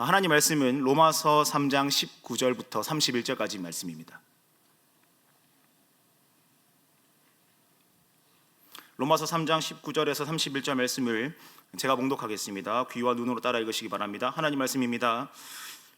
하나님 말씀은 로마서 3장 19절부터 31절까지 말씀입니다. 로마서 3장 19절에서 31절 말씀을 제가 봉독하겠습니다. 귀와 눈으로 따라 읽으시기 바랍니다. 하나님 말씀입니다.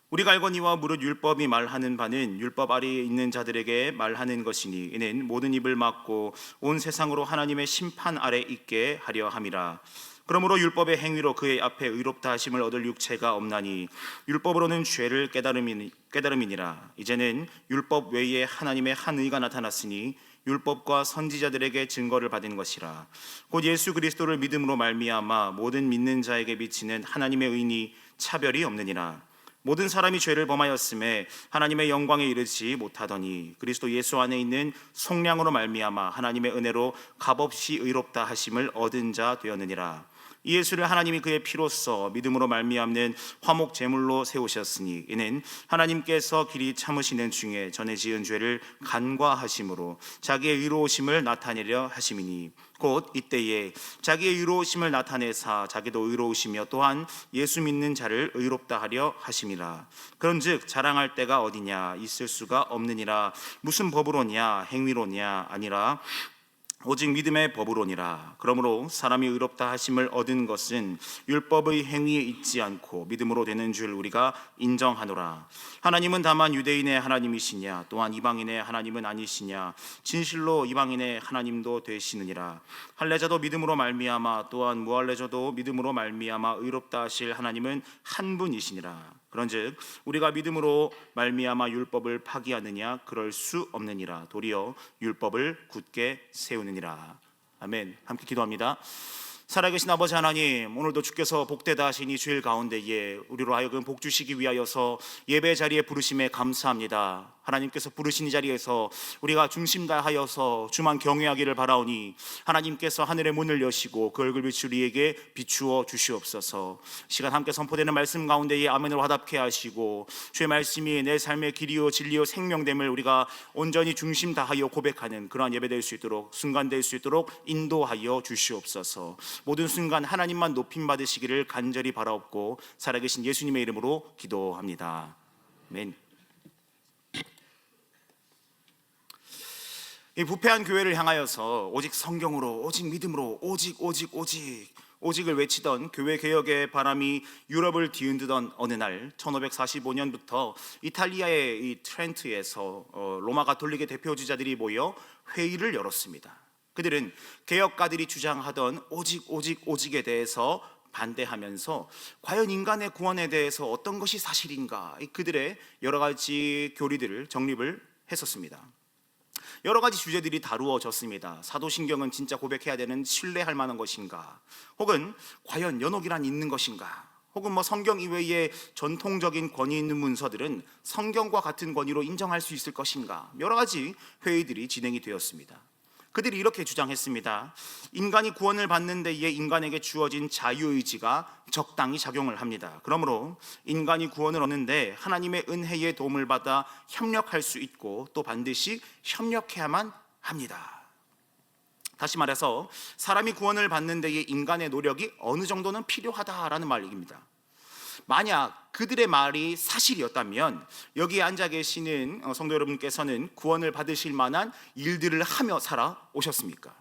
우리가 알거니와 무릇 율법이 말하는 바는 율법 아래에 있는 자들에게 말하는 것이니 이는 모든 입을 막고 온 세상으로 하나님의 심판 아래 있게 하려 함이라. 그러므로 율법의 행위로 그의 앞에 의롭다 하심을 얻을 육체가 없나니 율법으로는 죄를 깨달음이니라. 이제는 율법 외에 하나님의 한 의가 나타났으니 율법과 선지자들에게 증거를 받은 것이라. 곧 예수 그리스도를 믿음으로 말미암아 모든 믿는 자에게 미치는 하나님의 의니 차별이 없느니라. 모든 사람이 죄를 범하였음에 하나님의 영광에 이르지 못하더니 그리스도 예수 안에 있는 속량으로 말미암아 하나님의 은혜로 값없이 의롭다 하심을 얻은 자 되었느니라. 이 예수를 하나님이 그의 피로써 믿음으로 말미암는 화목 제물로 세우셨으니 이는 하나님께서 길이 참으시는 중에 전에 지은 죄를 간과하심으로 자기의 의로우심을 나타내려 하심이니 곧 이때에 자기의 의로우심을 나타내사 자기도 의로우시며 또한 예수 믿는 자를 의롭다 하려 하심이라. 그런즉 자랑할 때가 어디냐? 있을 수가 없느니라. 무슨 법으로냐? 행위로냐? 아니라 오직 믿음의 법으로니라. 그러므로 사람이 의롭다 하심을 얻은 것은 율법의 행위에 있지 않고 믿음으로 되는 줄 우리가 인정하노라. 하나님은 다만 유대인의 하나님이시냐? 또한 이방인의 하나님은 아니시냐? 진실로 이방인의 하나님도 되시느니라. 할례자도 믿음으로 말미암아 또한 무할례자도 믿음으로 말미암아 의롭다 하실 하나님은 한 분이시니라. 그런즉 우리가 믿음으로 말미암아 율법을 파기하느냐? 그럴 수 없느니라. 도리어 율법을 굳게 세우느니라. 아멘. 함께 기도합니다. 살아계신 아버지 하나님, 오늘도 주께서 복되다 하시니 주일 가운데에 우리로 하여금 복 주시기 위하여서 예배 자리에 부르심에 감사합니다. 하나님께서 부르신 이 자리에서 우리가 중심 다하여서 주만 경외하기를 바라오니 하나님께서 하늘의 문을 여시고 그 얼굴 빛을 우리에게 비추어 주시옵소서. 시간 함께 선포되는 말씀 가운데에 아멘으로 화답케 하시고 주의 말씀이 내 삶의 길이요 진리요 생명됨을 우리가 온전히 중심 다하여 고백하는 그러한 예배 될 수 있도록, 순간 될 수 있도록 인도하여 주시옵소서. 모든 순간 하나님만 높임 받으시기를 간절히 바라옵고 살아계신 예수님의 이름으로 기도합니다. 아멘. 이 부패한 교회를 향하여서 오직 성경으로, 오직 믿음으로, 오직을 외치던 교회 개혁의 바람이 유럽을 뒤흔드던 어느 날 1545년부터 이탈리아의 이 트렌트에서 로마 가톨릭의 대표주자들이 모여 회의를 열었습니다. 그들은 개혁가들이 주장하던 오직에 대해서 반대하면서 과연 인간의 구원에 대해서 어떤 것이 사실인가, 그들의 여러 가지 교리들을 정립을 했었습니다. 여러 가지 주제들이 다루어졌습니다. 사도신경은 진짜 고백해야 되는 신뢰할 만한 것인가, 혹은 과연 연옥이란 있는 것인가, 혹은 성경 이외의 전통적인 권위 있는 문서들은 성경과 같은 권위로 인정할 수 있을 것인가, 여러 가지 회의들이 진행이 되었습니다. 그들이 이렇게 주장했습니다. 인간이 구원을 받는 데에 인간에게 주어진 자유의지가 적당히 작용을 합니다. 그러므로 인간이 구원을 얻는데 하나님의 은혜의 도움을 받아 협력할 수 있고 또 반드시 협력해야만 합니다. 다시 말해서 사람이 구원을 받는 데에 인간의 노력이 어느 정도는 필요하다라는 말입니다. 만약 그들의 말이 사실이었다면 여기에 앉아 계시는 성도 여러분께서는 구원을 받으실 만한 일들을 하며 살아오셨습니까?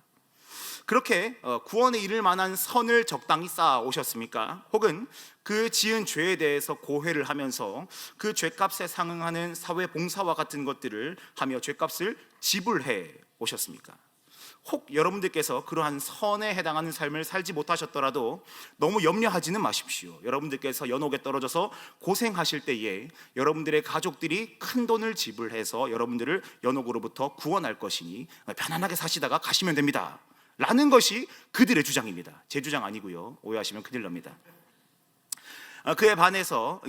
그렇게 구원에 이를 만한 선을 적당히 쌓아오셨습니까? 혹은 그 지은 죄에 대해서 고회를 하면서 그 죄값에 상응하는 사회봉사와 같은 것들을 하며 죄값을 지불해 오셨습니까? 혹 여러분들께서 그러한 선에 해당하는 삶을 살지 못하셨더라도 너무 염려하지는 마십시오. 여러분들께서 연옥에 떨어져서 고생하실 때에 여러분들의 가족들이 큰 돈을 지불해서 여러분들을 연옥으로부터 구원할 것이니 편안하게 사시다가 가시면 됩니다 라는 것이 그들의 주장입니다. 제 주장 아니고요, 오해하시면 큰일 납니다. 그에 반해서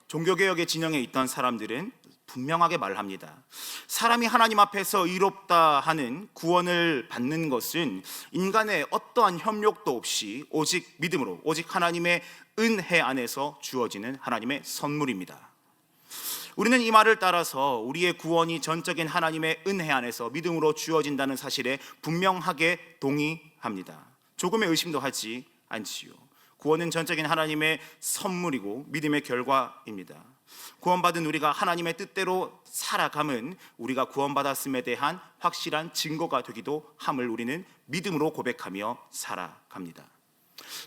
종교개혁의 진영에 있던 사람들은 분명하게 말합니다. 사람이 하나님 앞에서 의롭다 하는 구원을 받는 것은 인간의 어떠한 협력도 없이 오직 믿음으로, 오직 하나님의 은혜 안에서 주어지는 하나님의 선물입니다. 우리는 이 말을 따라서 우리의 구원이 전적인 하나님의 은혜 안에서 믿음으로 주어진다는 사실에 분명하게 동의합니다. 조금의 의심도 하지 않지요. 구원은 전적인 하나님의 선물이고 믿음의 결과입니다. 구원받은 우리가 하나님의 뜻대로 살아감은 우리가 구원받았음에 대한 확실한 증거가 되기도 함을 우리는 믿음으로 고백하며 살아갑니다.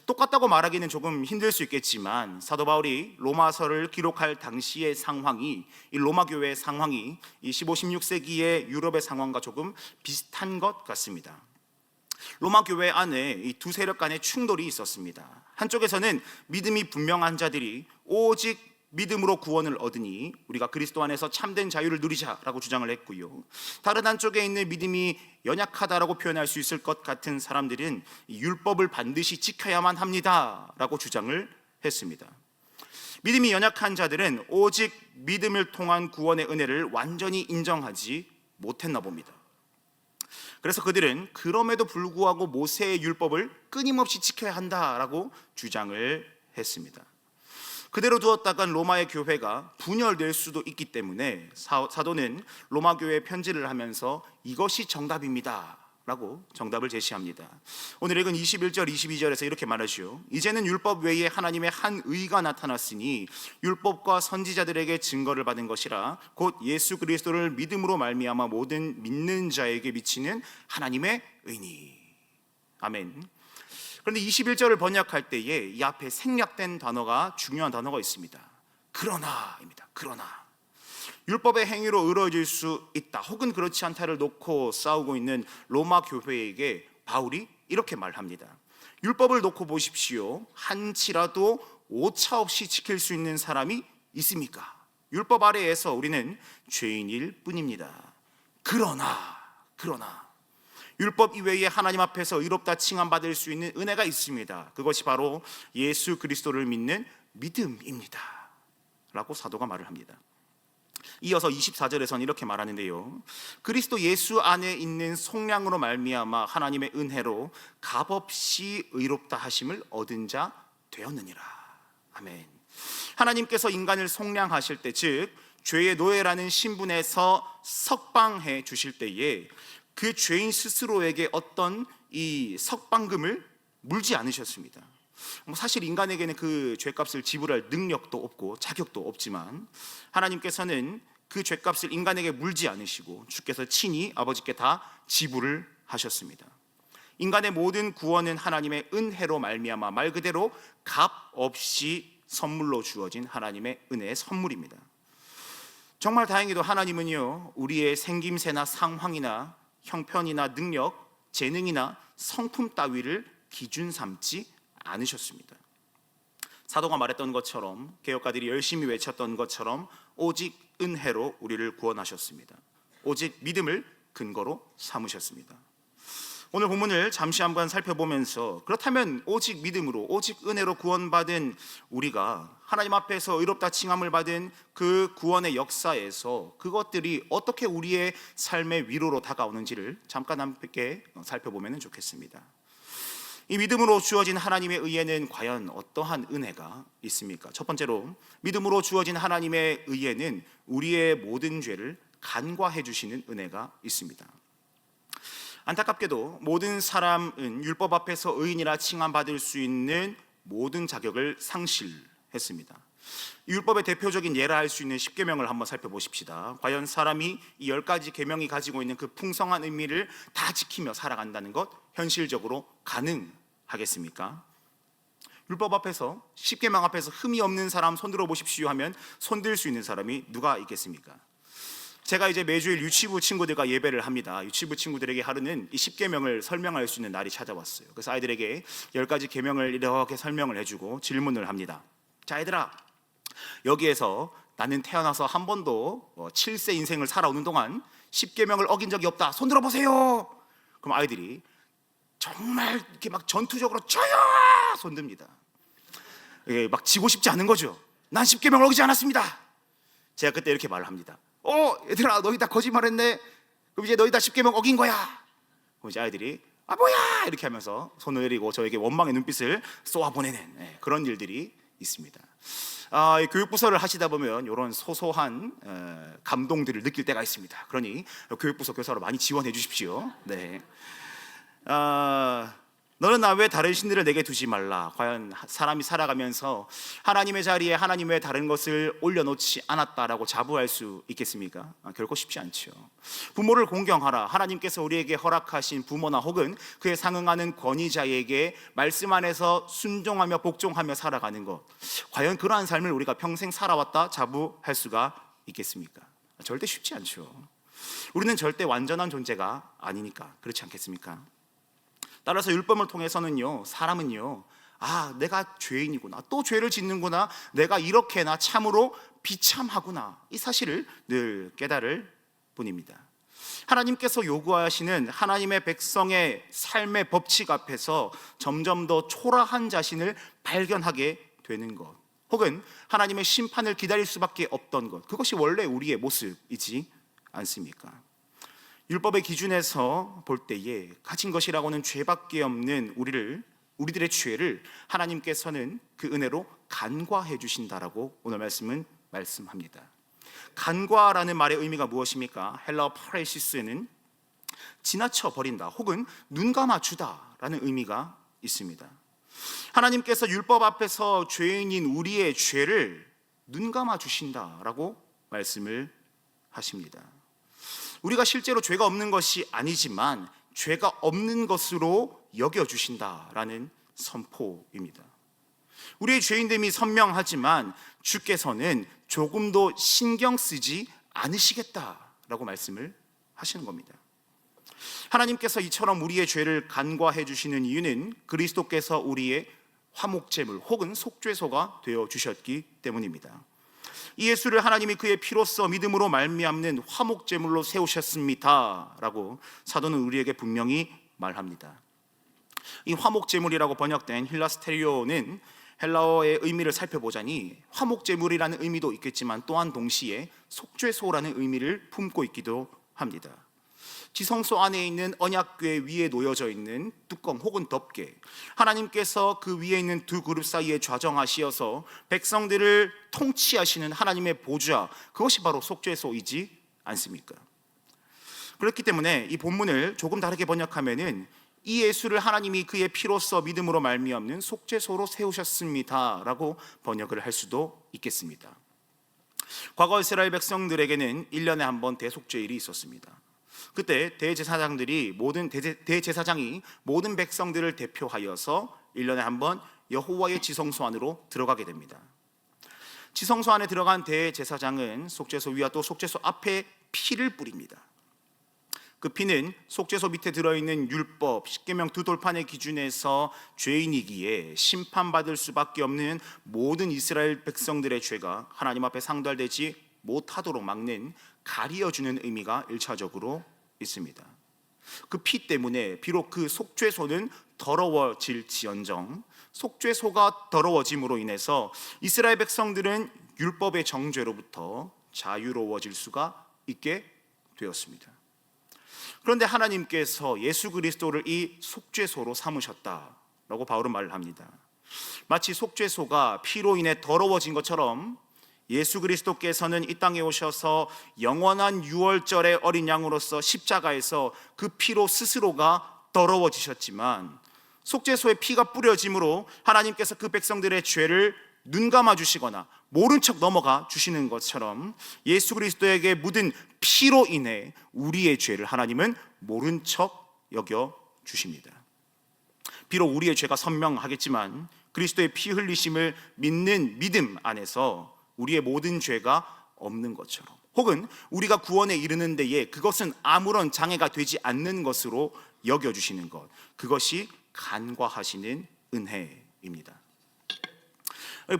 똑같다고 말하기는 조금 힘들 수 있겠지만 사도 바울이 로마서를 기록할 당시의 상황이, 이 로마 교회의 상황이 이 15, 16세기의 유럽의 상황과 조금 비슷한 것 같습니다. 로마 교회 안에 이 두 세력 간의 충돌이 있었습니다. 한쪽에서는 믿음이 분명한 자들이 오직 믿음으로 구원을 얻으니 우리가 그리스도 안에서 참된 자유를 누리자라고 주장을 했고요, 다른 한쪽에 있는 믿음이 연약하다라고 표현할 수 있을 것 같은 사람들은 율법을 반드시 지켜야만 합니다라고 주장을 했습니다. 믿음이 연약한 자들은 오직 믿음을 통한 구원의 은혜를 완전히 인정하지 못했나 봅니다. 그래서 그들은 그럼에도 불구하고 모세의 율법을 끊임없이 지켜야 한다라고 주장을 했습니다. 그대로 두었다간 로마의 교회가 분열될 수도 있기 때문에 사도는 로마 교회에 편지를 하면서 이것이 정답입니다 라고 정답을 제시합니다. 오늘 읽은 21절 22절에서 이렇게 말하시오. 이제는 율법 외에 하나님의 한 의가 나타났으니 율법과 선지자들에게 증거를 받은 것이라 곧 예수 그리스도를 믿음으로 말미암아 모든 믿는 자에게 미치는 하나님의 의니. 아멘. 그런데 21절을 번역할 때에 이 앞에 생략된 단어가, 중요한 단어가 있습니다. 그러나입니다. 그러나 율법의 행위로 의로워질 수 있다 혹은 그렇지 않다를 놓고 싸우고 있는 로마 교회에게 바울이 이렇게 말합니다. 율법을 놓고 보십시오. 한치라도 오차 없이 지킬 수 있는 사람이 있습니까? 율법 아래에서 우리는 죄인일 뿐입니다. 그러나 율법 이외에 하나님 앞에서 의롭다 칭함받을 수 있는 은혜가 있습니다. 그것이 바로 예수 그리스도를 믿는 믿음입니다 라고 사도가 말을 합니다. 이어서 24절에서는 이렇게 말하는데요, 그리스도 예수 안에 있는 속량으로 말미암아 하나님의 은혜로 값없이 의롭다 하심을 얻은 자 되었느니라. 아멘. 하나님께서 인간을 속량하실 때, 즉 죄의 노예라는 신분에서 석방해 주실 때에 그 죄인 스스로에게 어떤 이 석방금을 물지 않으셨습니다. 사실 인간에게는 그 죄값을 지불할 능력도 없고 자격도 없지만 하나님께서는 그 죄값을 인간에게 물지 않으시고 주께서 친히 아버지께 다 지불을 하셨습니다. 인간의 모든 구원은 하나님의 은혜로 말미암아 말 그대로 값 없이 선물로 주어진 하나님의 은혜의 선물입니다. 정말 다행히도 하나님은요, 우리의 생김새나 상황이나 형편이나 능력, 재능이나 성품 따위를 기준 삼지 않으셨습니다. 사도가 말했던 것처럼, 개혁가들이 열심히 외쳤던 것처럼 오직 은혜로 우리를 구원하셨습니다. 오직 믿음을 근거로 삼으셨습니다. 오늘 본문을 잠시 한번 살펴보면서, 그렇다면 오직 믿음으로, 오직 은혜로 구원받은 우리가 하나님 앞에서 의롭다 칭함을 받은 그 구원의 역사에서 그것들이 어떻게 우리의 삶의 위로로 다가오는지를 잠깐 함께 살펴보면 좋겠습니다. 이 믿음으로 주어진 하나님의 의에는 과연 어떠한 은혜가 있습니까? 첫 번째로, 믿음으로 주어진 하나님의 의에는 우리의 모든 죄를 간과해 주시는 은혜가 있습니다. 안타깝게도 모든 사람은 율법 앞에서 의인이라 칭함받을 수 있는 모든 자격을 상실했습니다. 율법의 대표적인 예라 할 수 있는 10계명을 한번 살펴보십시다. 과연 사람이 이 10가지 계명이 가지고 있는 그 풍성한 의미를 다 지키며 살아간다는 것 현실적으로 가능하겠습니까? 율법 앞에서, 10계명 앞에서 흠이 없는 사람 손들어 보십시오 하면 손들 수 있는 사람이 누가 있겠습니까? 제가 이제 매주일 유치부 친구들과 예배를 합니다. 유치부 친구들에게 하루는 이 10계명을 설명할 수 있는 날이 찾아왔어요. 그래서 아이들에게 10가지 계명을 이렇게 설명을 해주고 질문을 합니다. 자, 얘들아, 여기에서 나는 태어나서 한 번도 7세 인생을 살아오는 동안 10계명을 어긴 적이 없다, 손 들어보세요. 그럼 아이들이 정말 이렇게 막 전투적으로 저요 손 듭니다. 막 지고 싶지 않은 거죠. 난 10계명을 어기지 않았습니다. 제가 그때 이렇게 말을 합니다. 얘들아, 너희 다 거짓말했네. 그럼 이제 너희 다 10계명 어긴 거야. 그럼 이제 아이들이 뭐야 이렇게 하면서 손을 내리고 저에게 원망의 눈빛을 쏘아보내는 그런 일들이 있습니다. 교육부서를 하시다 보면 이런 소소한 감동들을 느낄 때가 있습니다. 그러니 교육부서 교사로 많이 지원해 주십시오. 네. 너는 나 외에 다른 신들을 내게 두지 말라. 과연 사람이 살아가면서 하나님의 자리에 하나님 외에 다른 것을 올려놓지 않았다라고 자부할 수 있겠습니까? 결코 쉽지 않죠. 부모를 공경하라. 하나님께서 우리에게 허락하신 부모나 혹은 그에 상응하는 권위자에게 말씀 안에서 순종하며 복종하며 살아가는 것, 과연 그러한 삶을 우리가 평생 살아왔다 자부할 수가 있겠습니까? 절대 쉽지 않죠. 우리는 절대 완전한 존재가 아니니까. 그렇지 않겠습니까? 따라서 율법을 통해서는요, 사람은요, 내가 죄인이구나, 또 죄를 짓는구나, 내가 이렇게나 참으로 비참하구나, 이 사실을 늘 깨달을 뿐입니다. 하나님께서 요구하시는 하나님의 백성의 삶의 법칙 앞에서 점점 더 초라한 자신을 발견하게 되는 것, 혹은 하나님의 심판을 기다릴 수밖에 없던 것, 그것이 원래 우리의 모습이지 않습니까? 율법의 기준에서 볼 때에 가진 것이라고는 죄밖에 없는 우리들의 죄를 하나님께서는 그 은혜로 간과해 주신다라고 오늘 말씀은 말씀합니다. 간과라는 말의 의미가 무엇입니까? 헬라어 파레시스에는 지나쳐 버린다 혹은 눈 감아주다라는 의미가 있습니다. 하나님께서 율법 앞에서 죄인인 우리의 죄를 눈 감아주신다라고 말씀을 하십니다. 우리가 실제로 죄가 없는 것이 아니지만 죄가 없는 것으로 여겨주신다라는 선포입니다. 우리의 죄인됨이 선명하지만 주께서는 조금도 신경 쓰지 않으시겠다라고 말씀을 하시는 겁니다. 하나님께서 이처럼 우리의 죄를 간과해 주시는 이유는 그리스도께서 우리의 화목제물 혹은 속죄소가 되어 주셨기 때문입니다. 이 예수를 하나님이 그의 피로써 믿음으로 말미암는 화목제물로 세우셨습니다 라고 사도는 우리에게 분명히 말합니다. 이 화목제물이라고 번역된 힐라스테리오는 헬라어의 의미를 살펴보자니 화목제물이라는 의미도 있겠지만 또한 동시에 속죄소라는 의미를 품고 있기도 합니다. 지성소 안에 있는 언약궤 위에 놓여져 있는 뚜껑 혹은 덮개, 하나님께서 그 위에 있는 두 그룹 사이에 좌정하시어서 백성들을 통치하시는 하나님의 보좌, 그것이 바로 속죄소이지 않습니까? 그렇기 때문에 이 본문을 조금 다르게 번역하면은 이 예수를 하나님이 그의 피로써 믿음으로 말미암는 속죄소로 세우셨습니다 라고 번역을 할 수도 있겠습니다. 과거 이스라엘 백성들에게는 1년에 한 번 대속죄일이 있었습니다. 그때 대제사장이 모든 백성들을 대표하여서 1년에 한 번 여호와의 지성소 안으로 들어가게 됩니다. 지성소 안에 들어간 대제사장은 속죄소 위와 또 속죄소 앞에 피를 뿌립니다. 그 피는 속죄소 밑에 들어있는 율법 십계명 두 돌판의 기준에서 죄인이기에 심판받을 수밖에 없는 모든 이스라엘 백성들의 죄가 하나님 앞에 상달되지 못하도록 막는 가리어주는 의미가 1차적으로 있습니다. 그 피 때문에 비록 그 속죄소는 더러워질지언정 속죄소가 더러워짐으로 인해서 이스라엘 백성들은 율법의 정죄로부터 자유로워질 수가 있게 되었습니다. 그런데 하나님께서 예수 그리스도를 이 속죄소로 삼으셨다라고 바울은 말을 합니다. 마치 속죄소가 피로 인해 더러워진 것처럼 예수 그리스도께서는 이 땅에 오셔서 영원한 유월절의 어린 양으로서 십자가에서 그 피로 스스로가 더러워지셨지만 속죄소에 피가 뿌려짐으로 하나님께서 그 백성들의 죄를 눈 감아 주시거나 모른 척 넘어가 주시는 것처럼 예수 그리스도에게 묻은 피로 인해 우리의 죄를 하나님은 모른 척 여겨 주십니다. 비록 우리의 죄가 선명하겠지만 그리스도의 피 흘리심을 믿는 믿음 안에서 우리의 모든 죄가 없는 것처럼, 혹은 우리가 구원에 이르는 데에 그것은 아무런 장애가 되지 않는 것으로 여겨주시는 것, 그것이 간과하시는 은혜입니다.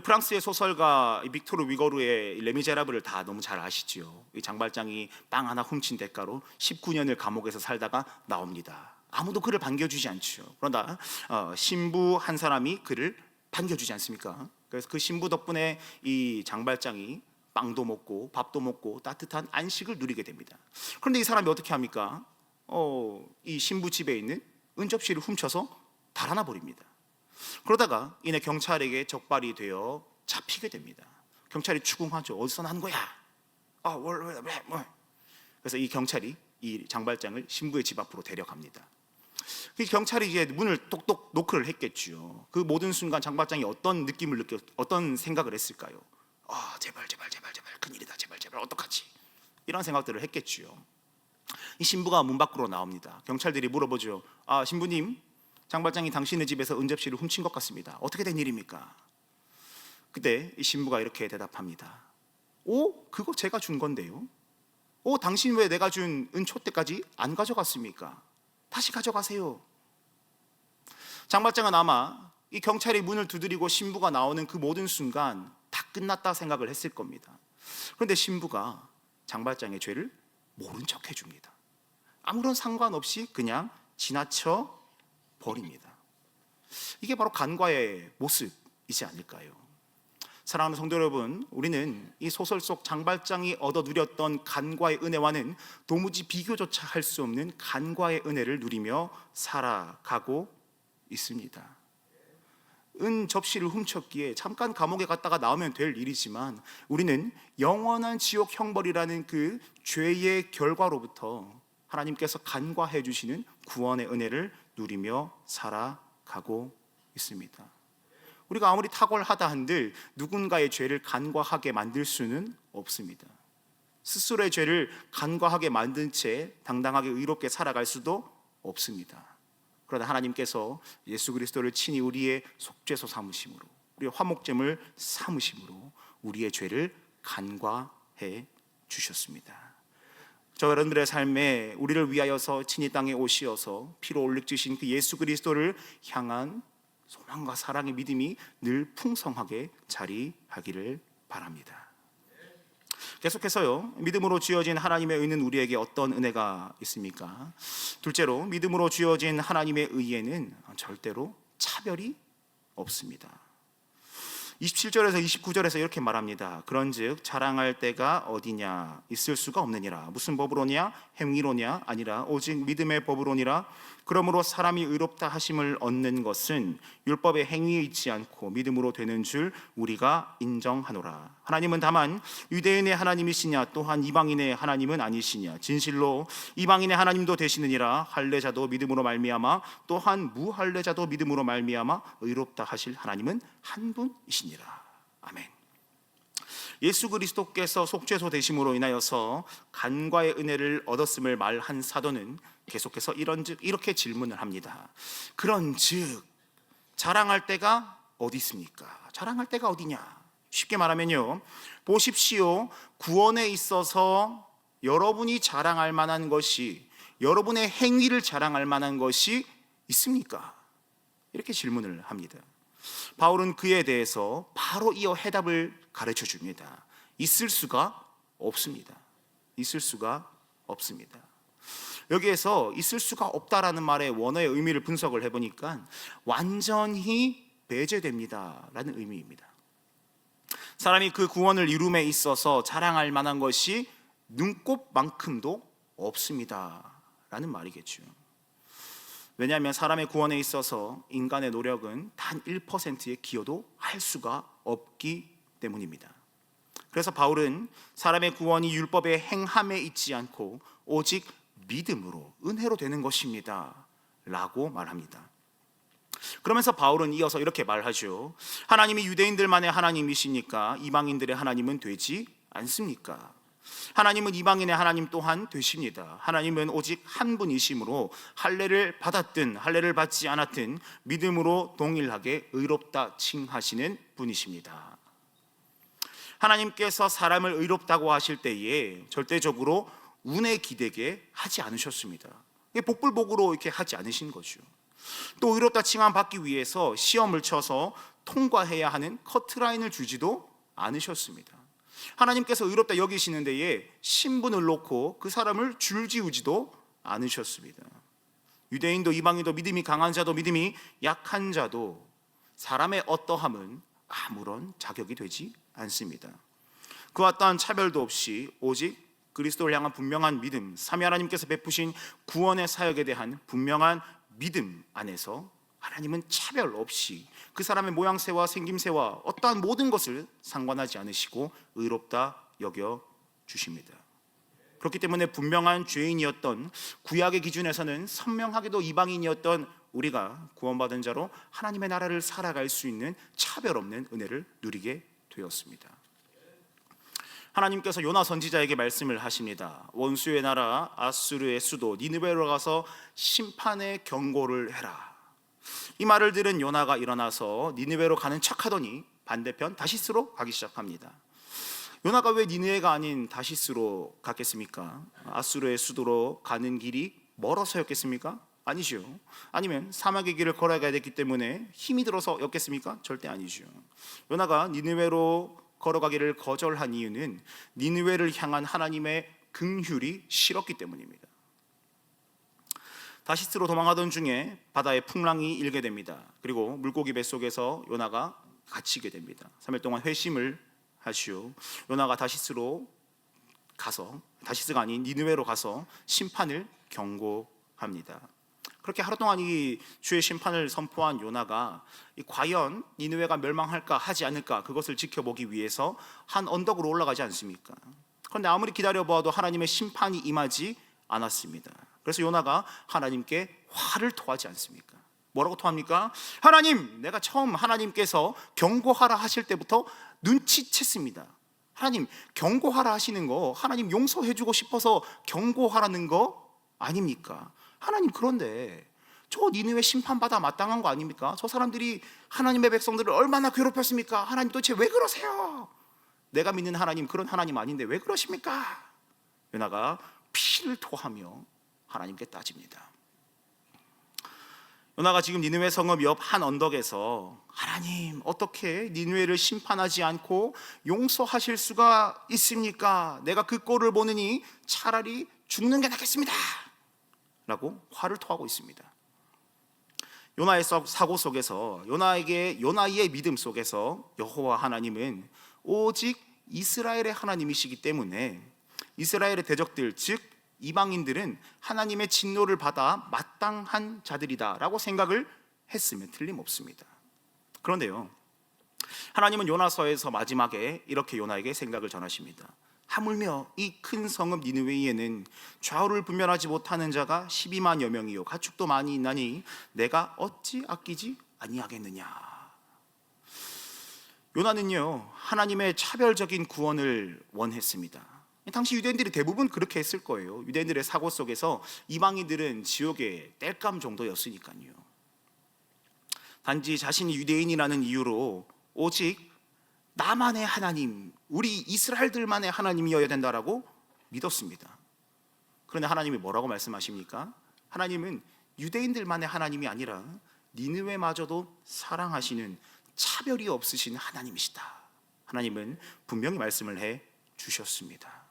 프랑스의 소설가 빅토르 위거르의 레미제라블을 다 너무 잘 아시죠. 이 장발장이 빵 하나 훔친 대가로 19년을 감옥에서 살다가 나옵니다. 아무도 그를 반겨주지 않죠. 그러나 신부 한 사람이 그를 반겨주지 않습니까? 그래서 그 신부 덕분에 이 장발장이 빵도 먹고 밥도 먹고 따뜻한 안식을 누리게 됩니다. 그런데 이 사람이 어떻게 합니까? 이 신부 집에 있는 은접시를 훔쳐서 달아나 버립니다. 그러다가 이내 경찰에게 적발이 되어 잡히게 됩니다. 경찰이 추궁하죠. 어디서 난 거야? 왜? 그래서 이 경찰이 이 장발장을 신부의 집 앞으로 데려갑니다. 그 경찰이 이제 문을 똑똑 노크를 했겠죠. 그 모든 순간 장발장이 어떤 생각을 했을까요? 제발 큰일이다, 제발 어떡하지? 이런 생각들을 했겠죠. 이 신부가 문 밖으로 나옵니다. 경찰들이 물어보죠. 신부님, 장발장이 당신의 집에서 은접시를 훔친 것 같습니다. 어떻게 된 일입니까? 그때 이 신부가 이렇게 대답합니다. 그거 제가 준 건데요. 당신 왜 내가 준 은촛대까지 안 가져갔습니까? 다시 가져가세요. 장발장은 아마 이 경찰이 문을 두드리고 신부가 나오는 그 모든 순간 다 끝났다 생각을 했을 겁니다. 그런데 신부가 장발장의 죄를 모른 척 해줍니다. 아무런 상관없이 그냥 지나쳐 버립니다. 이게 바로 간과의 모습이지 않을까요? 사랑하는 성도 여러분, 우리는 이 소설 속 장발장이 얻어 누렸던 간과의 은혜와는 도무지 비교조차 할 수 없는 간과의 은혜를 누리며 살아가고 있습니다. 은 접시를 훔쳤기에 잠깐 감옥에 갔다가 나오면 될 일이지만 우리는 영원한 지옥 형벌이라는 그 죄의 결과로부터 하나님께서 간과해 주시는 구원의 은혜를 누리며 살아가고 있습니다. 우리가 아무리 탁월하다 한들 누군가의 죄를 간과하게 만들 수는 없습니다. 스스로의 죄를 간과하게 만든 채 당당하게 의롭게 살아갈 수도 없습니다. 그러나 하나님께서 예수 그리스도를 친히 우리의 속죄소 삼으심으로, 우리의 화목제물 삼으심으로 우리의 죄를 간과해 주셨습니다. 저 여러분들의 삶에 우리를 위하여서 친히 땅에 오시어서 피로 올리주신 그 예수 그리스도를 향한 소망과 사랑의 믿음이 늘 풍성하게 자리하기를 바랍니다. 계속해서요, 믿음으로 주어진 하나님의 의는 우리에게 어떤 은혜가 있습니까? 둘째로, 믿음으로 주어진 하나님의 의에는 절대로 차별이 없습니다. 27절에서 29절에서 이렇게 말합니다. 그런즉 자랑할 때가 어디냐? 있을 수가 없느니라. 무슨 법으로냐? 행위로냐? 아니라 오직 믿음의 법으로니라. 그러므로 사람이 의롭다 하심을 얻는 것은 율법의 행위에 있지 않고 믿음으로 되는 줄 우리가 인정하노라. 하나님은 다만 유대인의 하나님이시냐 또한 이방인의 하나님은 아니시냐? 진실로 이방인의 하나님도 되시느니라. 할례자도 믿음으로 말미암아 또한 무할례자도 믿음으로 말미암아 의롭다 하실 하나님은 한 분이시니라. 아멘. 예수 그리스도께서 속죄소 되심으로 인하여서 간과의 은혜를 얻었음을 말한 사도는 계속해서 이렇게 질문을 합니다. 그런즉 자랑할 때가 어디 있습니까? 자랑할 때가 어디냐? 쉽게 말하면요, 보십시오. 구원에 있어서 여러분이 자랑할 만한 것이, 여러분의 행위를 자랑할 만한 것이 있습니까? 이렇게 질문을 합니다. 바울은 그에 대해서 바로 이어 해답을 가르쳐 줍니다. 있을 수가 없습니다. 있을 수가 없습니다. 여기에서 있을 수가 없다라는 말의 원어의 의미를 분석을 해보니까 완전히 배제됩니다 라는 의미입니다. 사람이 그 구원을 이룸에 있어서 자랑할 만한 것이 눈곱만큼도 없습니다 라는 말이겠죠. 왜냐하면 사람의 구원에 있어서 인간의 노력은 단 1%의 기여도 할 수가 없기 때문입니다. 그래서 바울은 사람의 구원이 율법의 행함에 있지 않고 오직 믿음으로, 은혜로 되는 것입니다 라고 말합니다. 그러면서 바울은 이어서 이렇게 말하죠. 하나님이 유대인들만의 하나님이시니까 이방인들의 하나님은 되지 않습니까? 하나님은 이방인의 하나님 또한 되십니다. 하나님은 오직 한 분이시므로 할례를 받았든 할례를 받지 않았든 믿음으로 동일하게 의롭다 칭하시는 분이십니다. 하나님께서 사람을 의롭다고 하실 때에 절대적으로 운에 기대게 하지 않으셨습니다. 복불복으로 이렇게 하지 않으신 거죠. 또 의롭다 칭함 받기 위해서 시험을 쳐서 통과해야 하는 커트라인을 주지도 않으셨습니다. 하나님께서 의롭다 여기시는 데에 신분을 놓고 그 사람을 줄지우지도 않으셨습니다. 유대인도 이방인도 믿음이 강한 자도 믿음이 약한 자도 사람의 어떠함은 아무런 자격이 되지 않습니다. 그와 어떠한 차별도 없이 오직 그리스도를 향한 분명한 믿음, 삼위 하나님께서 베푸신 구원의 사역에 대한 분명한 믿음 안에서 하나님은 차별 없이 그 사람의 모양새와 생김새와 어떠한 모든 것을 상관하지 않으시고 의롭다 여겨 주십니다. 그렇기 때문에 분명한 죄인이었던 구약의 기준에서는 선명하게도 이방인이었던 우리가 구원받은 자로 하나님의 나라를 살아갈 수 있는 차별 없는 은혜를 누리게 되었습니다. 하나님께서 요나 선지자에게 말씀을 하십니다. 원수의 나라 아수르의 수도 니느웨로 가서 심판의 경고를 해라. 이 말을 들은 요나가 일어나서 니느웨로 가는 척하더니 반대편 다시스로 가기 시작합니다. 요나가 왜 니느웨가 아닌 다시스로 갔겠습니까? 아수르의 수도로 가는 길이 멀어서였겠습니까? 아니죠. 아니면 사막의 길을 걸어야 됐기 때문에 힘이 들어서였겠습니까? 절대 아니죠. 요나가 니느웨로 걸어가기를 거절한 이유는 니느웨를 향한 하나님의 긍휼이 싫었기 때문입니다. 다시스로 도망하던 중에 바다에 풍랑이 일게 됩니다. 그리고 물고기 뱃속에서 요나가 갇히게 됩니다. 3일 동안 회심을 하시오. 요나가 다시스로 가서, 다시스가 아닌 니느웨로 가서 심판을 경고합니다. 그렇게 하루 동안 이 주의 심판을 선포한 요나가 과연 니느웨가 멸망할까 하지 않을까 그것을 지켜보기 위해서 한 언덕으로 올라가지 않습니까? 그런데 아무리 기다려보아도 하나님의 심판이 임하지 않았습니다. 그래서 요나가 하나님께 화를 토하지 않습니까? 뭐라고 토합니까? 하나님, 내가 처음 하나님께서 경고하라 하실 때부터 눈치챘습니다. 하나님, 경고하라 하시는 거 하나님 용서해주고 싶어서 경고하라는 거 아닙니까? 하나님, 그런데 저 니느웨 심판받아 마땅한 거 아닙니까? 저 사람들이 하나님의 백성들을 얼마나 괴롭혔습니까? 하나님 도대체 왜 그러세요? 내가 믿는 하나님 그런 하나님 아닌데 왜 그러십니까? 요나가 피를 토하며 하나님께 따집니다. 요나가 지금 니느웨 성읍 옆 한 언덕에서 하나님, 어떻게 니느웨를 심판하지 않고 용서하실 수가 있습니까? 내가 그 꼴을 보느니 차라리 죽는 게 낫겠습니다 라고 화를 토하고 있습니다. 요나의 사고 속에서, 요나의 믿음 속에서 여호와 하나님은 오직 이스라엘의 하나님이시기 때문에 이스라엘의 대적들, 즉 이방인들은 하나님의 진노를 받아 마땅한 자들이다 라고 생각을 했으면 틀림없습니다. 그런데요, 하나님은 요나서에서 마지막에 이렇게 요나에게 생각을 전하십니다. 하물며 이 큰 성읍 니느웨에는 좌우를 분별하지 못하는 자가 12만여 명이요 가축도 많이 있나니 내가 어찌 아끼지 아니하겠느냐. 요나는요, 하나님의 차별적인 구원을 원했습니다. 당시 유대인들이 대부분 그렇게 했을 거예요. 유대인들의 사고 속에서 이방인들은 지옥의 땔감 정도였으니까요. 단지 자신이 유대인이라는 이유로 오직 나만의 하나님, 우리 이스라엘들만의 하나님이어야 된다라고 믿었습니다. 그런데 하나님이 뭐라고 말씀하십니까? 하나님은 유대인들만의 하나님이 아니라 니느웨마저도 사랑하시는 차별이 없으신 하나님이시다. 하나님은 분명히 말씀을 해 주셨습니다.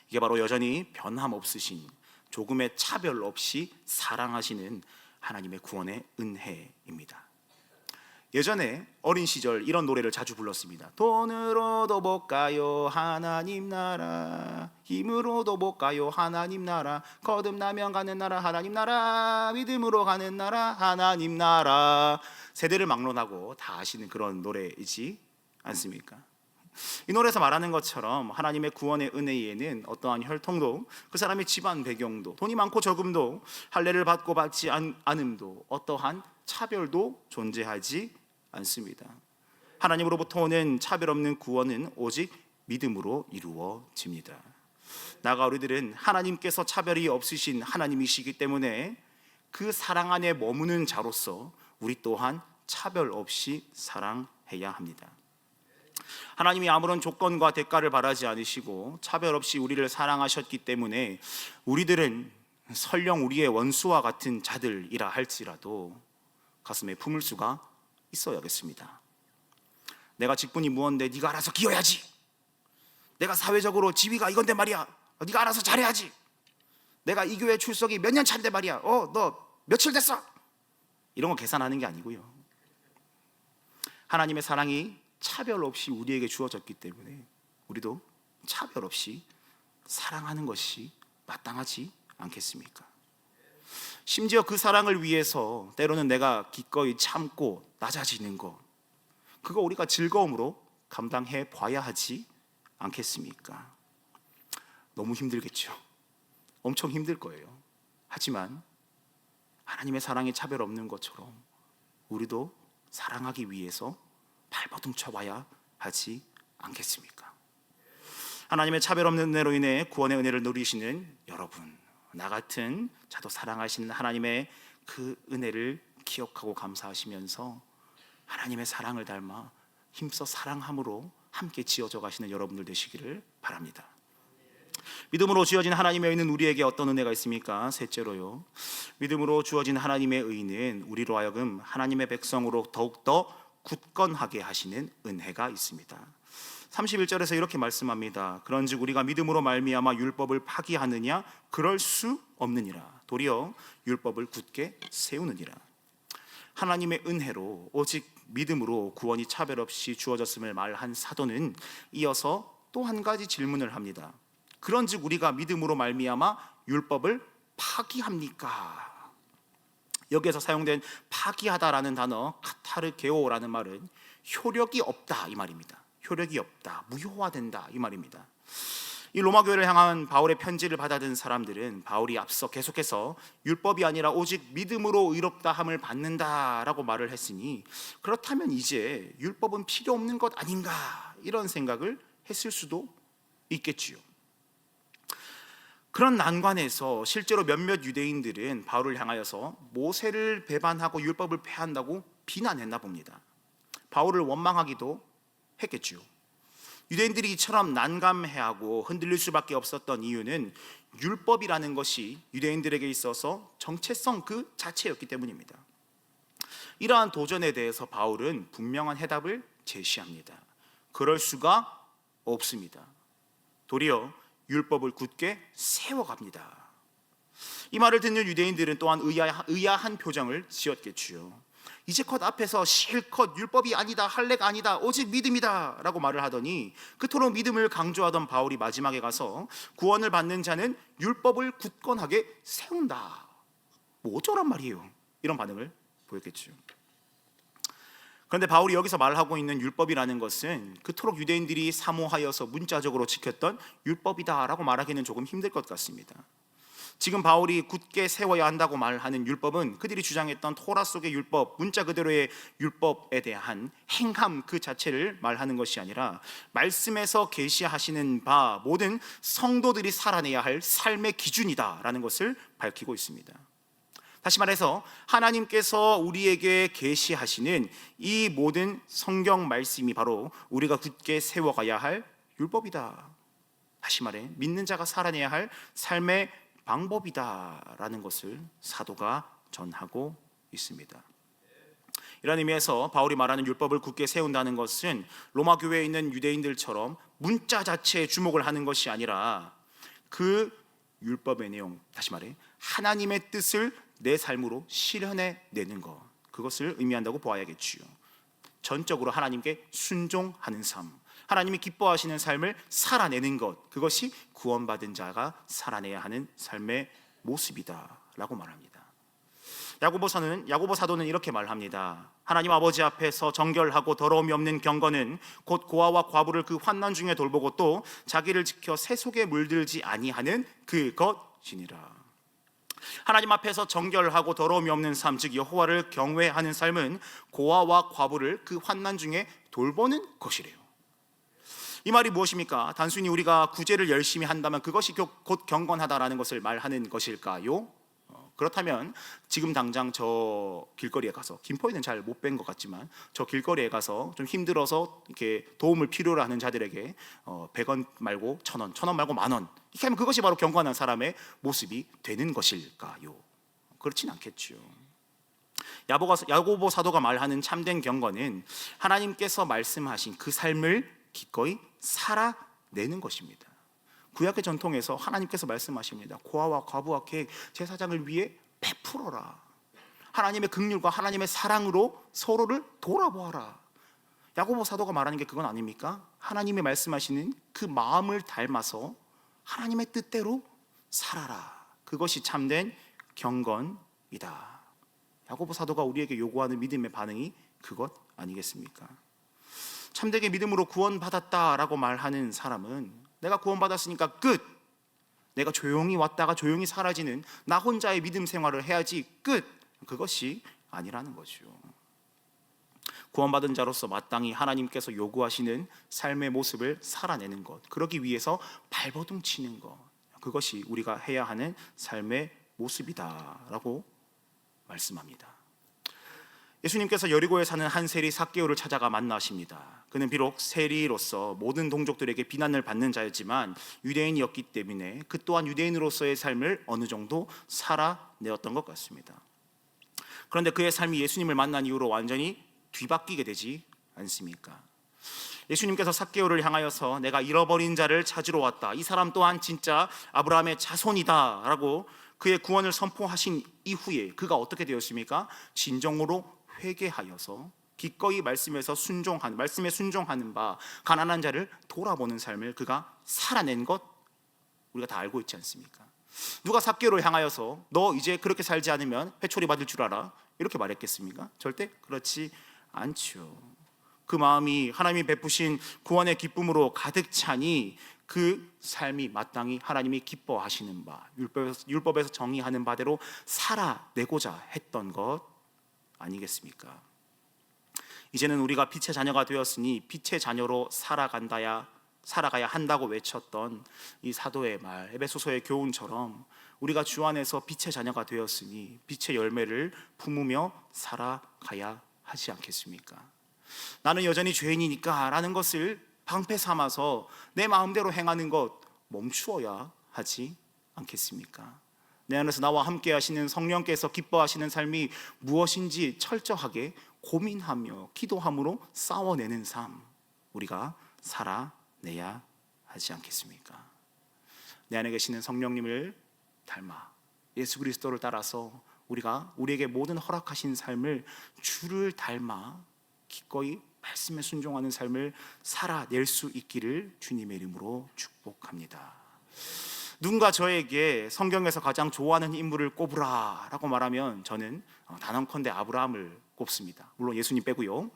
이게 바로 여전히 변함없으신, 조금의 차별 없이 사랑하시는 하나님의 구원의 은혜입니다. 예전에 어린 시절 이런 노래를 자주 불렀습니다. 돈으로도 못 가요 하나님 나라, 힘으로도 못 가요 하나님 나라, 거듭나면 가는 나라 하나님 나라, 믿음으로 가는 나라 하나님 나라. 세대를 막론하고 다 아시는 그런 노래이지 않습니까? 이 노래에서 말하는 것처럼 하나님의 구원의 은혜에는 어떠한 혈통도, 그 사람의 집안 배경도, 돈이 많고 적음도, 할례를 받고 받지 않음도, 어떠한 차별도 존재하지 않습니다. 하나님으로부터 오는 차별 없는 구원은 오직 믿음으로 이루어집니다. 나아가 우리들은 하나님께서 차별이 없으신 하나님이시기 때문에 그 사랑 안에 머무는 자로서 우리 또한 차별 없이 사랑해야 합니다. 하나님이 아무런 조건과 대가를 바라지 않으시고 차별 없이 우리를 사랑하셨기 때문에 우리들은 설령 우리의 원수와 같은 자들이라 할지라도 가슴에 품을 수가 있어야겠습니다. 내가 직분이 무언데 네가 알아서 기어야지. 내가 사회적으로 지위가 이건데 말이야, 네가 알아서 잘해야지. 내가 이 교회 출석이 몇 년 차인데 말이야, 너 며칠 됐어. 이런 거 계산하는 게 아니고요, 하나님의 사랑이 차별 없이 우리에게 주어졌기 때문에 우리도 차별 없이 사랑하는 것이 마땅하지 않겠습니까? 심지어 그 사랑을 위해서 때로는 내가 기꺼이 참고 낮아지는 것, 그거 우리가 즐거움으로 감당해 봐야 하지 않겠습니까? 너무 힘들겠죠. 엄청 힘들 거예요. 하지만 하나님의 사랑이 차별 없는 것처럼 우리도 사랑하기 위해서 발버둥 쳐봐야 하지 않겠습니까? 하나님의 차별 없는 은혜로 인해 구원의 은혜를 누리시는 여러분, 나 같은 자도 사랑하시는 하나님의 그 은혜를 기억하고 감사하시면서 하나님의 사랑을 닮아 힘써 사랑함으로 함께 지어져 가시는 여러분들 되시기를 바랍니다. 믿음으로 주어진 하나님의 의는 우리에게 어떤 은혜가 있습니까? 셋째로요, 믿음으로 주어진 하나님의 의는 우리로 하여금 하나님의 백성으로 더욱더 굳건하게 하시는 은혜가 있습니다. 31절에서 이렇게 말씀합니다. 그런즉 우리가 믿음으로 말미암아 율법을 파기하느냐? 그럴 수 없느니라. 도리어 율법을 굳게 세우느니라. 하나님의 은혜로 오직 믿음으로 구원이 차별 없이 주어졌음을 말한 사도는 이어서 또 한 가지 질문을 합니다. 그런즉 우리가 믿음으로 말미암아 율법을 파기합니까? 여기에서 사용된 파기하다라는 단어 카타르게오라는 말은 효력이 없다 이 말입니다. 효력이 없다, 무효화된다 이 말입니다. 이 로마 교회를 향한 바울의 편지를 받아든 사람들은 바울이 앞서 계속해서 율법이 아니라 오직 믿음으로 의롭다함을 받는다라고 말을 했으니 그렇다면 이제 율법은 필요 없는 것 아닌가 이런 생각을 했을 수도 있겠지요. 그런 난관에서 실제로 몇몇 유대인들은 바울을 향하여서 모세를 배반하고 율법을 폐한다고 비난했나 봅니다. 바울을 원망하기도 했겠지요. 유대인들이 이처럼 난감해하고 흔들릴 수밖에 없었던 이유는 율법이라는 것이 유대인들에게 있어서 정체성 그 자체였기 때문입니다. 이러한 도전에 대해서 바울은 분명한 해답을 제시합니다. 그럴 수가 없습니다. 도리어 율법을 굳게 세워갑니다. 이 말을 듣는 유대인들은 또한 의아한 표정을 지었겠지요. 이제껏 앞에서 실컷 율법이 아니다, 할례가 아니다, 오직 믿음이다 라고 말을 하더니 그토록 믿음을 강조하던 바울이 마지막에 가서 구원을 받는 자는 율법을 굳건하게 세운다, 뭐 어쩌란 말이에요, 이런 반응을 보였겠죠. 그런데 바울이 여기서 말하고 있는 율법이라는 것은 그토록 유대인들이 사모하여서 문자적으로 지켰던 율법이다 라고 말하기는 조금 힘들 것 같습니다. 지금 바울이 굳게 세워야 한다고 말하는 율법은 그들이 주장했던 토라 속의 율법, 문자 그대로의 율법에 대한 행함 그 자체를 말하는 것이 아니라 말씀에서 계시하시는 바 모든 성도들이 살아내야 할 삶의 기준이다라는 것을 밝히고 있습니다. 다시 말해서 하나님께서 우리에게 계시하시는 이 모든 성경 말씀이 바로 우리가 굳게 세워가야 할 율법이다. 다시 말해 믿는 자가 살아내야 할 삶의 방법이다라는 것을 사도가 전하고 있습니다. 이런 의미에서 바울이 말하는 율법을 굳게 세운다는 것은 로마 교회에 있는 유대인들처럼 문자 자체에 주목을 하는 것이 아니라 그 율법의 내용, 다시 말해 하나님의 뜻을 내 삶으로 실현해내는 것, 그것을 의미한다고 보아야겠지요. 전적으로 하나님께 순종하는 삶, 하나님이 기뻐하시는 삶을 살아내는 것, 그것이 구원받은 자가 살아내야 하는 삶의 모습이다라고 말합니다. 야고보 사도는 이렇게 말합니다. 하나님 아버지 앞에서 정결하고 더러움이 없는 경건은 곧 고아와 과부를 그 환난 중에 돌보고 또 자기를 지켜 새 속에 물들지 아니하는 그것이니라. 하나님 앞에서 정결하고 더러움이 없는 삶, 즉 여호와를 경외하는 삶은 고아와 과부를 그 환난 중에 돌보는 것이래요. 이 말이 무엇입니까? 단순히 우리가 구제를 열심히 한다면 그것이 곧 경건하다라는 것을 말하는 것일까요? 그렇다면 지금 당장 저 길거리에 가서, 김포에는 잘 못 뵌 것 같지만 저 길거리에 가서 좀 힘들어서 이렇게 도움을 필요로 하는 자들에게 100원 말고 1,000원, 1,000원 말고 10,000원 이렇게 하면 그것이 바로 경건한 사람의 모습이 되는 것일까요? 그렇진 않겠죠. 야고보 사도가 말하는 참된 경건은 하나님께서 말씀하신 그 삶을 기꺼이 살아내는 것입니다. 구약의 전통에서 하나님께서 말씀하십니다. 고아와 과부와 계획 제사장을 위해 베풀어라. 하나님의 긍휼과 하나님의 사랑으로 서로를 돌아보아라. 야고보 사도가 말하는 게 그건 아닙니까? 하나님이 말씀하시는 그 마음을 닮아서 하나님의 뜻대로 살아라. 그것이 참된 경건이다. 야고보 사도가 우리에게 요구하는 믿음의 반응이 그것 아니겠습니까? 참되게 믿음으로 구원받았다라고 말하는 사람은 내가 구원받았으니까 끝, 내가 조용히 왔다가 조용히 사라지는 나 혼자의 믿음 생활을 해야지 끝, 그것이 아니라는 거죠. 구원받은 자로서 마땅히 하나님께서 요구하시는 삶의 모습을 살아내는 것, 그러기 위해서 발버둥 치는 것, 그것이 우리가 해야 하는 삶의 모습이다라고 말씀합니다. 예수님께서 여리고에 사는 한 세리 삭개오를 찾아가 만나십니다. 그는 비록 세리로서 모든 동족들에게 비난을 받는 자였지만 유대인이었기 때문에 그 또한 유대인으로서의 삶을 어느 정도 살아내었던 것 같습니다. 그런데 그의 삶이 예수님을 만난 이후로 완전히 뒤바뀌게 되지 않습니까? 예수님께서 삭개오를 향하여서 내가 잃어버린 자를 찾으러 왔다, 이 사람 또한 진짜 아브라함의 자손이다 라고 그의 구원을 선포하신 이후에 그가 어떻게 되었습니까? 진정으로 회개하여서 기꺼이 말씀에 순종하는 바 가난한 자를 돌아보는 삶을 그가 살아낸 것 우리가 다 알고 있지 않습니까? 누가 삭개오를 향하여서 너 이제 그렇게 살지 않으면 회초리 받을 줄 알아, 이렇게 말했겠습니까? 절대 그렇지 않죠. 그 마음이 하나님이 베푸신 구원의 기쁨으로 가득 차니 그 삶이 마땅히 하나님이 기뻐하시는 바, 율법에서 정의하는 바대로 살아내고자 했던 것 아니겠습니까? 이제는 우리가 빛의 자녀가 되었으니 빛의 자녀로 살아가야 한다고 외쳤던 이 사도의 말, 에베소서의 교훈처럼 우리가 주 안에서 빛의 자녀가 되었으니 빛의 열매를 품으며 살아가야 하지 않겠습니까? 나는 여전히 죄인이니까 라는 것을 방패 삼아서 내 마음대로 행하는 것 멈추어야 하지 않겠습니까? 내 안에서 나와 함께 하시는 성령께서 기뻐하시는 삶이 무엇인지 철저하게 고민하며 기도함으로 싸워내는 삶, 우리가 살아내야 하지 않겠습니까? 내 안에 계시는 성령님을 닮아 예수 그리스도를 따라서 우리에게 모든 허락하신 삶을 주를 닮아 기꺼이 말씀에 순종하는 삶을 살아낼 수 있기를 주님의 이름으로 축복합니다. 누군가 저에게 성경에서 가장 좋아하는 인물을 꼽으라 라고 말하면 저는 단언컨대 아브라함을 꼽습니다. 물론 예수님 빼고요.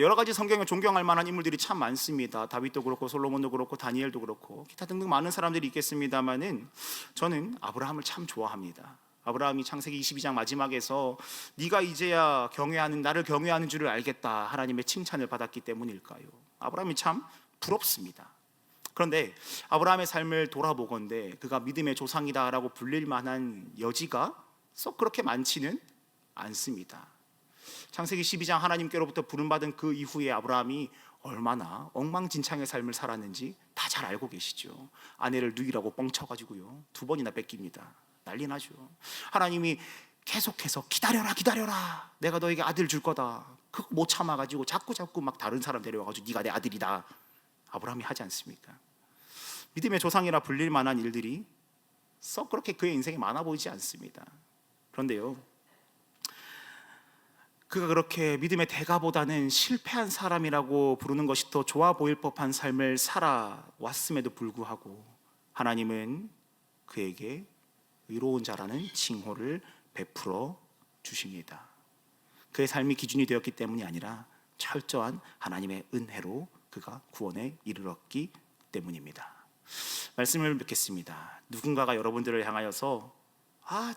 여러 가지 성경에 존경할 만한 인물들이 참 많습니다. 다윗도 그렇고 솔로몬도 그렇고 다니엘도 그렇고 기타 등등 많은 사람들이 있겠습니다만은 저는 아브라함을 참 좋아합니다. 아브라함이 창세기 22장 마지막에서 네가 이제야 나를 경외하는 줄을 알겠다, 하나님의 칭찬을 받았기 때문일까요? 아브라함이 참 부럽습니다. 그런데 아브라함의 삶을 돌아보건대 그가 믿음의 조상이다라고 불릴 만한 여지가 썩 그렇게 많지는 않습니다. 창세기 12장 하나님께로부터 부름받은 그 이후에 아브라함이 얼마나 엉망진창의 삶을 살았는지 다 잘 알고 계시죠. 아내를 누이라고 뻥쳐가지고요 2번이나 뺏깁니다. 난리 나죠. 하나님이 계속해서 기다려라 내가 너에게 아들 줄 거다, 그거 못 참아가지고 자꾸 막 다른 사람 데려와가지고 네가 내 아들이다, 아브라함이 하지 않습니까? 믿음의 조상이라 불릴 만한 일들이 썩 그렇게 그의 인생에 많아 보이지 않습니다. 그런데요, 그가 그렇게 믿음의 대가보다는 실패한 사람이라고 부르는 것이 더 좋아 보일 법한 삶을 살아왔음에도 불구하고 하나님은 그에게 의로운 자라는 칭호를 베풀어 주십니다. 그의 삶이 기준이 되었기 때문이 아니라 철저한 하나님의 은혜로 그가 구원에 이르렀기 때문입니다. 말씀을 뵙겠습니다. 누군가가 여러분들을 향하여서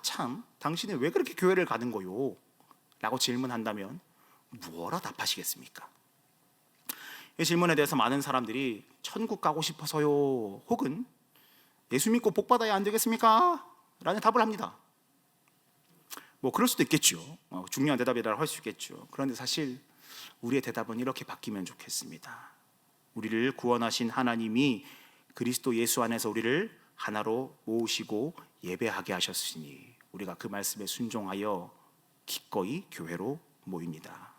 참 당신은 왜 그렇게 교회를 가는 거요? 라고 질문한다면 뭐라 답하시겠습니까? 이 질문에 대해서 많은 사람들이 천국 가고 싶어서요, 혹은 예수 믿고 복 받아야 안 되겠습니까? 라는 답을 합니다. 뭐 그럴 수도 있겠죠. 중요한 대답이라고 할 수 있겠죠. 그런데 사실 우리의 대답은 이렇게 바뀌면 좋겠습니다. 우리를 구원하신 하나님이 그리스도 예수 안에서 우리를 하나로 모으시고 예배하게 하셨으니 우리가 그 말씀에 순종하여 기꺼이 교회로 모입니다.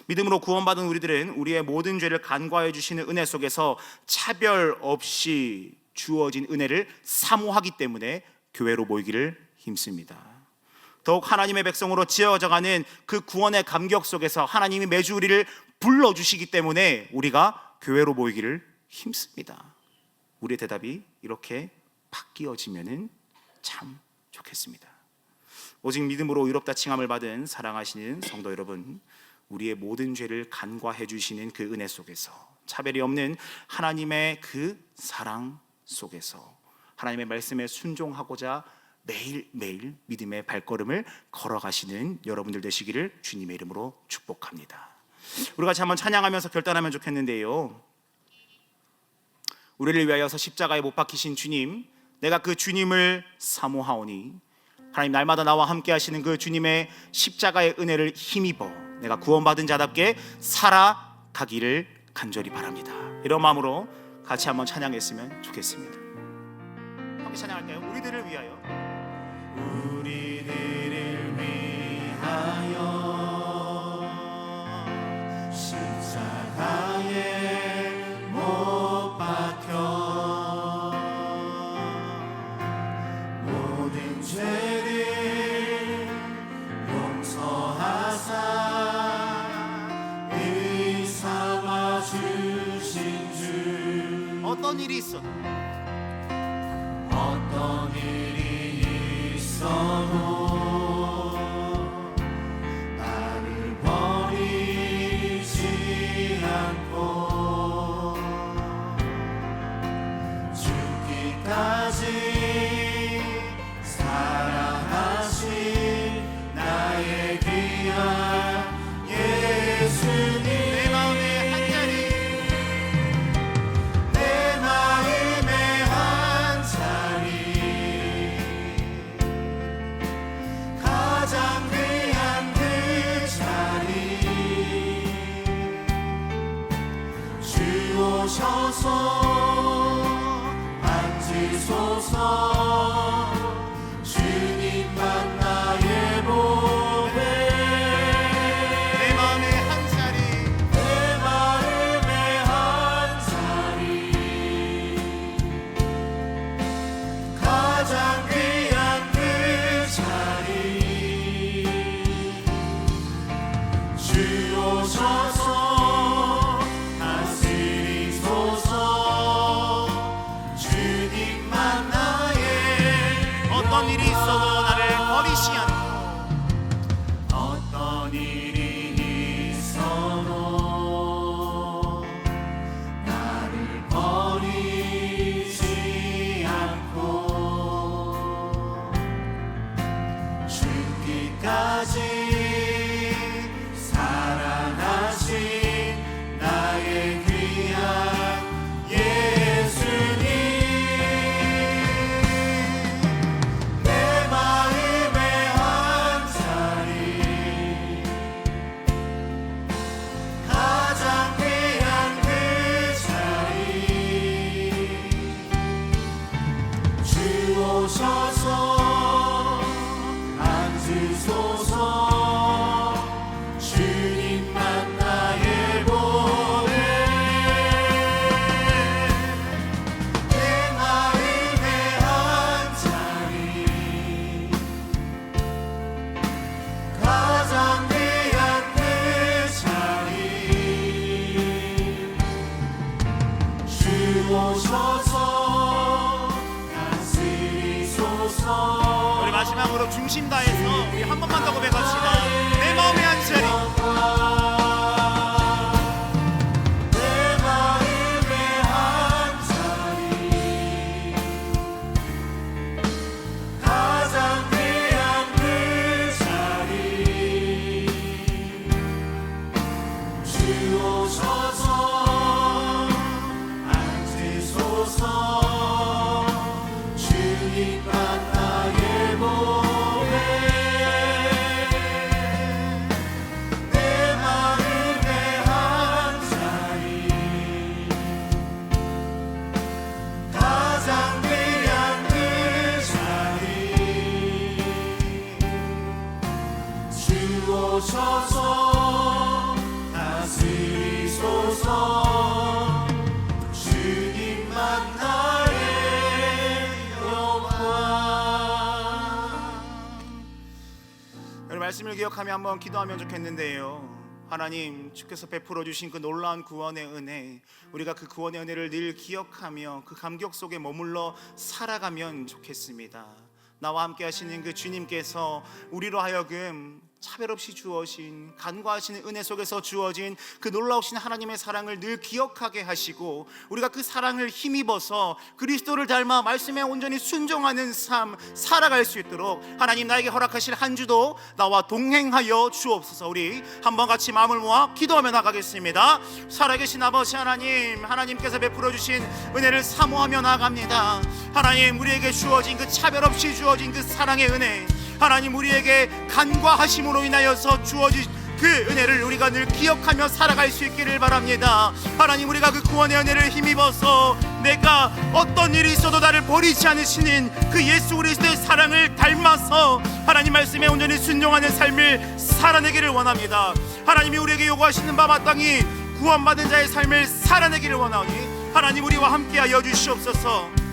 믿음으로 구원받은 우리들은 우리의 모든 죄를 간과해 주시는 은혜 속에서 차별 없이 주어진 은혜를 사모하기 때문에 교회로 모이기를 힘씁니다. 더욱 하나님의 백성으로 지어져가는 그 구원의 감격 속에서 하나님이 매주 우리를 불러주시기 때문에 우리가 교회로 모이기를 힘씁니다. 우리의 대답이 이렇게 바뀌어지면 참 좋겠습니다. 오직 믿음으로 의롭다 칭함을 받은 사랑하시는 성도 여러분, 우리의 모든 죄를 간과해 주시는 그 은혜 속에서 차별이 없는 하나님의 그 사랑 속에서 하나님의 말씀에 순종하고자 매일매일 믿음의 발걸음을 걸어가시는 여러분들 되시기를 주님의 이름으로 축복합니다. 우리가 같이 한번 찬양하면서 결단하면 좋겠는데요, 우리를 위하여서 십자가에 못 박히신 주님, 내가 그 주님을 사모하오니 하나님 날마다 나와 함께 하시는 그 주님의 십자가의 은혜를 힘입어 내가 구원받은 자답게 살아가기를 간절히 바랍니다. 이런 마음으로 같이 한번 찬양했으면 좋겠습니다. 함께 찬양할까요? 우리들을 위하여. 우리들을 위하여 십자가에 못 박혀 모든 죄를 용서하사 의 삼아 주신 주. 어떤 일이 있어도 나를 버리지 않고 죽기까지 사랑하신 나의 귀한 예수님, 내 마음의 한자리, 내 마음의 한자리, 가장 귀한 그 자리, 주 오셔서 앉으소서. 주님만 나의 보배, 내 마음의 한자리, 내 마음의 한자리, 가장 귀한 그 자리, 주 오셔서 다스리소서. 주님만 나의, 어떤 일이 있어도 나를 버리시 않고, 어떤 일이 있어도 나를 버리지 않고 죽기까지 사랑하신 나의 귀한 예수님, 내 마음의 한자리, 가장 귀한 그 자리, 주 오셔서 앉으소서. 주님만 나의 보배, 내 마음의 한자리, 가장 귀한 그 자리, 주 오셔서 다스리소서. 우리 마지막으로 중심 다해서 우리 한 번만 더 고백합시다. 내 마음의 한자리, 내 마음의 한자리, 가장 귀한 그 자리, 주 오셔서 앉으소서. 주님만 나의 보배, 내 마음의 한자리, 가장 귀한 그 자리, 주 오셔서 다스리소서. 주님만 나의 영광. 여러분 말씀을 기억하며 한번 기도하면 좋겠는데요, 하나님 주께서 베풀어 주신 그 놀라운 구원의 은혜, 우리가 그 구원의 은혜를 늘 기억하며 그 감격 속에 머물러 살아가면 좋겠습니다. 나와 함께 하시는 그 주님께서 우리로 하여금 차별 없이 주어진 간과하시는 은혜 속에서 주어진 그 놀라우신 하나님의 사랑을 늘 기억하게 하시고 우리가 그 사랑을 힘입어서 그리스도를 닮아 말씀에 온전히 순종하는 삶 살아갈 수 있도록 하나님 나에게 허락하실 한 주도 나와 동행하여 주옵소서. 우리 한번 같이 마음을 모아 기도하며 나가겠습니다. 살아계신 아버지 하나님, 하나님께서 베풀어 주신 은혜를 사모하며 나아갑니다. 하나님, 우리에게 주어진 그 차별 없이 주어진 그 사랑의 은혜, 하나님 우리에게 간과하심으로 인하여서 주어진 그 은혜를 우리가 늘 기억하며 살아갈 수 있기를 바랍니다. 하나님, 우리가 그 구원의 은혜를 힘입어서 내가 어떤 일이 있어도 나를 버리지 않으시는 그 예수 그리스도의 사랑을 닮아서 하나님 말씀에 온전히 순종하는 삶을 살아내기를 원합니다. 하나님이 우리에게 요구하시는 바 마땅히 구원받은 자의 삶을 살아내기를 원하오니 하나님 우리와 함께하여 주시옵소서.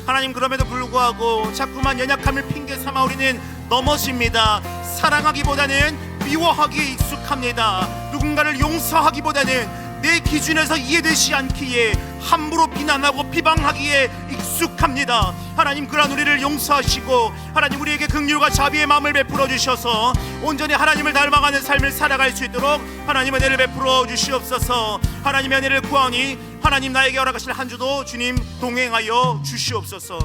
하나님, 그럼에도 불구하고 자꾸만 연약함을 핑계 삼아 우리는 넘어집니다. 사랑하기보다는 미워하기에 익숙합니다. 누군가를 용서하기보다는 내 기준에서 이해되지 않기에 함부로 비난하고 비방하기에 익숙합니다. 하나님, 그러한 우리를 용서하시고 하나님 우리에게 긍휼과 자비의 마음을 베풀어 주셔서 온전히 하나님을 닮아가는 삶을 살아갈 수 있도록 하나님의 은혜를 베풀어 주시옵소서. 하나님의 은혜를 구하오니 하나님 나에게 허락하실 한 주도 주님 동행하여 주시옵소서.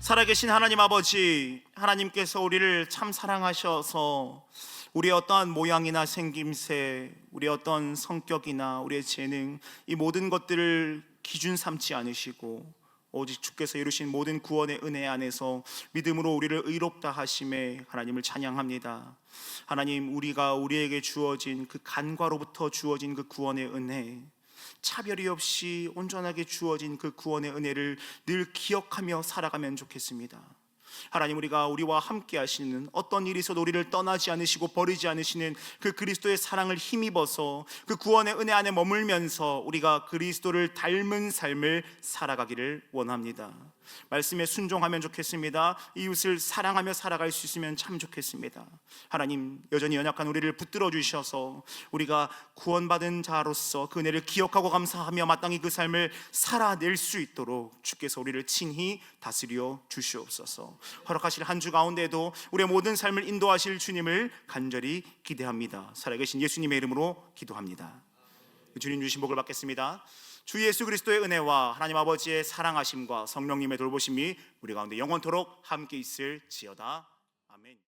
살아계신 하나님 아버지, 하나님께서 우리를 참 사랑하셔서 우리의 어떠한 모양이나 생김새, 우리의 어떤 성격이나 우리의 재능, 이 모든 것들을 기준 삼지 않으시고 오직 주께서 이루신 모든 구원의 은혜 안에서 믿음으로 우리를 의롭다 하심에 하나님을 찬양합니다. 하나님, 우리에게 주어진 그 간과로부터 주어진 그 구원의 은혜, 차별이 없이 온전하게 주어진 그 구원의 은혜를 늘 기억하며 살아가면 좋겠습니다. 하나님, 우리와 함께 하시는 어떤 일이 있어도 우리를 떠나지 않으시고 버리지 않으시는 그 그리스도의 사랑을 힘입어서 그 구원의 은혜 안에 머물면서 우리가 그리스도를 닮은 삶을 살아가기를 원합니다. 말씀에 순종하면 좋겠습니다. 이웃을 사랑하며 살아갈 수 있으면 참 좋겠습니다. 하나님, 여전히 연약한 우리를 붙들어 주셔서 우리가 구원받은 자로서 그 은혜를 기억하고 감사하며 마땅히 그 삶을 살아낼 수 있도록 주께서 우리를 친히 다스려 주시옵소서. 허락하실 한 주 가운데도 우리의 모든 삶을 인도하실 주님을 간절히 기대합니다. 살아계신 예수님의 이름으로 기도합니다. 주님 주신 복을 받겠습니다. 주 예수 그리스도의 은혜와 하나님 아버지의 사랑하심과 성령님의 돌보심이 우리 가운데 영원토록 함께 있을지어다. 아멘.